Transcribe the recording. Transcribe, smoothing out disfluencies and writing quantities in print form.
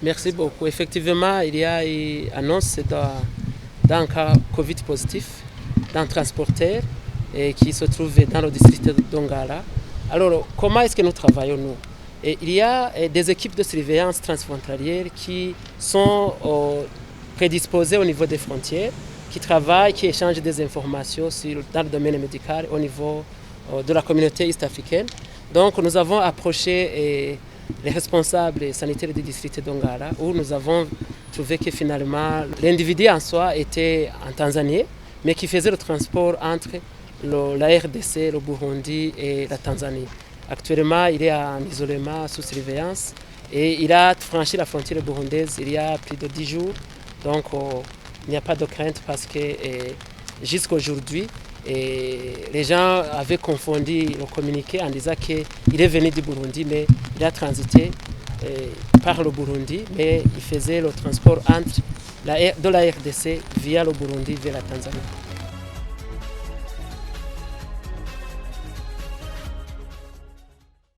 Merci beaucoup. Effectivement, il y a une annonce d'un cas Covid positif d'un transporteur qui se trouve dans le district de Dongala. Alors, comment est-ce que nous travaillons nous? Il y a des équipes de surveillance transfrontalière qui sont prédisposées au niveau des frontières, qui travaillent, qui échangent des informations dans le domaine médical au niveau de la communauté est-africaine. Donc nous avons approché les responsables sanitaires du district d'Ongala où nous avons trouvé que finalement l'individu en soi était en Tanzanie, mais qui faisait le transport entre la RDC, le Burundi et la Tanzanie. Actuellement, il est en isolement sous surveillance et il a franchi la frontière burundaise il y a plus de 10 jours. Donc il n'y a pas de crainte parce que jusqu'à aujourd'hui, les gens avaient confondu le communiqué en disant qu'il est venu du Burundi, mais il a transité par le Burundi, mais il faisait le transport de la RDC via le Burundi vers la Tanzanie.